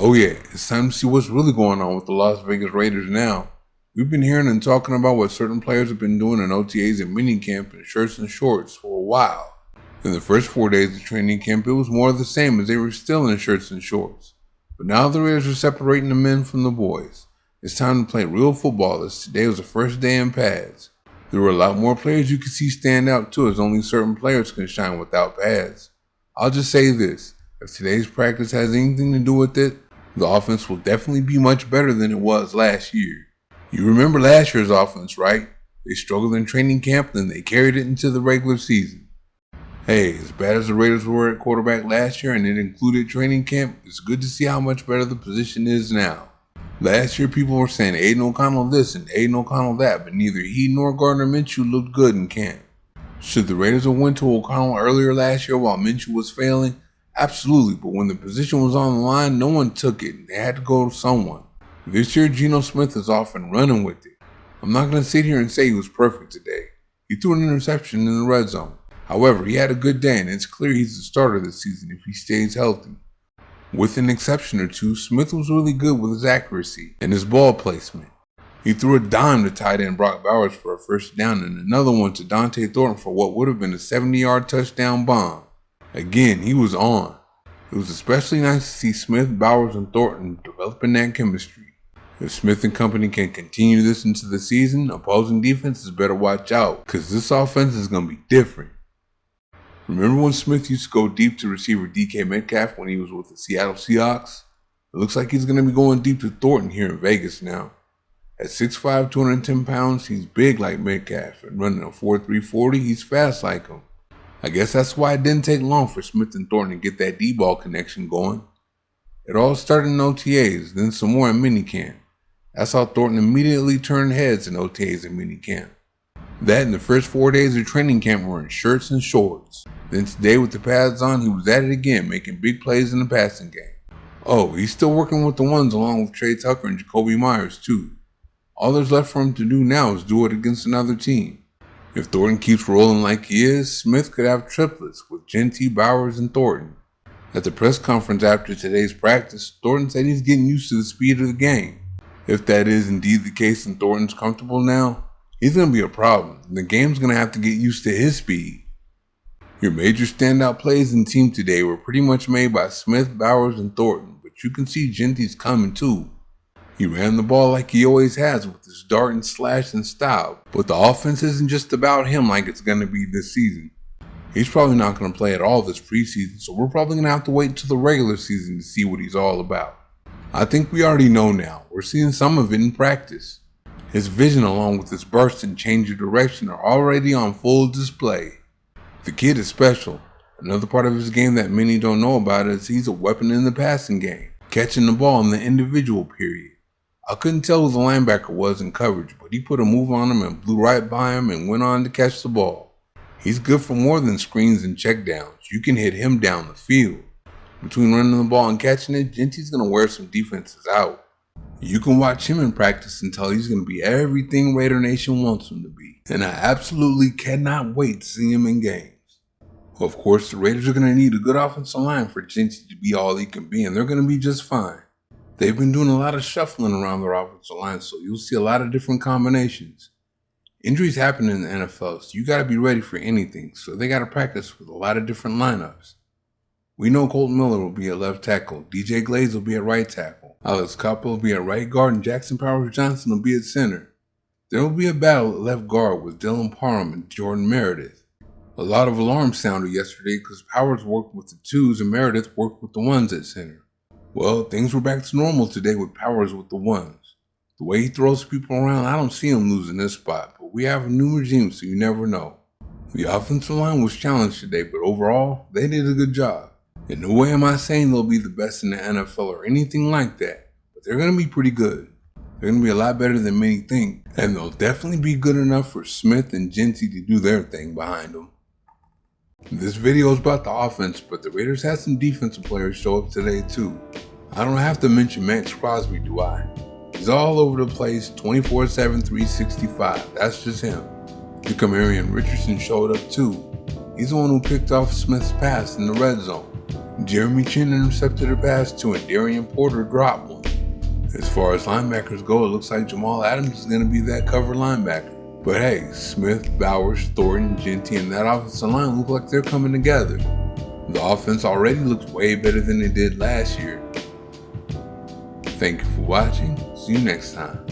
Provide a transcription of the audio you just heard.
Oh yeah, it's time to see what's really going on with the Las Vegas Raiders now. We've been hearing and talking about what certain players have been doing in OTAs and minicamp in shirts and shorts for a while. In the first 4 days of training camp, it was more of the same as they were still in shirts and shorts. But now the Raiders are separating the men from the boys. It's time to play real football, as today was the first day in pads. There were a lot more players you could see stand out too, as only certain players can shine without pads. I'll just say this, if today's practice has anything to do with it, the offense will definitely be much better than it was last year. You remember last year's offense, right? They struggled in training camp, then they carried it into the regular season. Hey, as bad as the Raiders were at quarterback last year and it included training camp, it's good to see how much better the position is now. Last year, people were saying Aiden O'Connell this and Aiden O'Connell that, but neither he nor Gardner Minshew looked good in camp. Should the Raiders have went to O'Connell earlier last year while Minshew was failing? Absolutely, but when the position was on the line, no one took it. They had to go to someone. This year, Geno Smith is off and running with it. I'm not going to sit here and say he was perfect today. He threw an interception in the red zone. However, he had a good day, and it's clear he's the starter this season if he stays healthy. With an exception or two, Smith was really good with his accuracy and his ball placement. He threw a dime to tight end Brock Bowers for a first down and another one to Dante Thornton for what would have been a 70-yard touchdown bomb. Again, he was on. It was especially nice to see Smith, Bowers, and Thornton developing that chemistry. If Smith and company can continue this into the season, opposing defenses better watch out, because this offense is going to be different. Remember when Smith used to go deep to receiver DK Metcalf when he was with the Seattle Seahawks? It looks like he's going to be going deep to Thornton here in Vegas now. At 6'5", 210 pounds, he's big like Metcalf, and running a 4.3 40, he's fast like him. I guess that's why it didn't take long for Smith and Thornton to get that D-ball connection going. It all started in OTAs, then some more in minicamp. That's how Thornton immediately turned heads in OTAs and minicamp. That and the first 4 days of training camp were in shirts and shorts. Then today with the pads on, he was at it again, making big plays in the passing game. Oh, he's still working with the ones along with Trey Tucker and Jacoby Myers too. All there's left for him to do now is do it against another team. If Thornton keeps rolling like he is, Smith could have triplets with Genty, Bowers, and Thornton. At the press conference after today's practice, Thornton said he's getting used to the speed of the game. If that is indeed the case and Thornton's comfortable now, he's going to be a problem. The game's going to have to get used to his speed. Your major standout plays in the team today were pretty much made by Smith, Bowers, and Thornton, but you can see Genty's coming too. He ran the ball like he always has with his dart and slash and style, but the offense isn't just about him like it's going to be this season. He's probably not going to play at all this preseason, so we're probably going to have to wait until the regular season to see what he's all about. I think we already know now. We're seeing some of it in practice. His vision along with his burst and change of direction are already on full display. The kid is special. Another part of his game that many don't know about is he's a weapon in the passing game, catching the ball in the individual period. I couldn't tell who the linebacker was in coverage, but he put a move on him and blew right by him and went on to catch the ball. He's good for more than screens and checkdowns. You can hit him down the field. Between running the ball and catching it, Genty's going to wear some defenses out. You can watch him in practice and tell he's going to be everything Raider Nation wants him to be. And I absolutely cannot wait to see him in games. Of course, the Raiders are going to need a good offensive line for Genty to be all he can be, and they're going to be just fine. They've been doing a lot of shuffling around their offensive line, so you'll see a lot of different combinations. Injuries happen in the NFL, so you got to be ready for anything, so they got to practice with a lot of different lineups. We know Colton Miller will be at left tackle, DJ Glaze will be at right tackle, Alex Copper will be at right guard, and Jackson Powers Johnson will be at center. There will be a battle at left guard with Dylan Parham and Jordan Meredith. A lot of alarms sounded yesterday because Powers worked with the twos and Meredith worked with the ones at center. Well, things were back to normal today with Powers with the ones. The way he throws people around, I don't see him losing this spot, but we have a new regime, so you never know. The offensive line was challenged today, but overall, they did a good job. In no way am I saying they'll be the best in the NFL or anything like that, but they're going to be pretty good. They're going to be a lot better than many think, and they'll definitely be good enough for Smith and Genty to do their thing behind them. This video is about the offense, but the Raiders had some defensive players show up today too. I don't have to mention Max Crosby, do I? He's all over the place, 24/7, 365. That's just him. Kamarian Richardson showed up too. He's the one who picked off Smith's pass in the red zone. Jeremy Chin intercepted a pass to and Darian Porter dropped one. As far as linebackers go, it looks like Jamal Adams is going to be that cover linebacker. But hey, Smith, Bowers, Thornton, Genty, and that offensive line look like they're coming together. The offense already looks way better than it did last year. Thank you for watching. See you next time.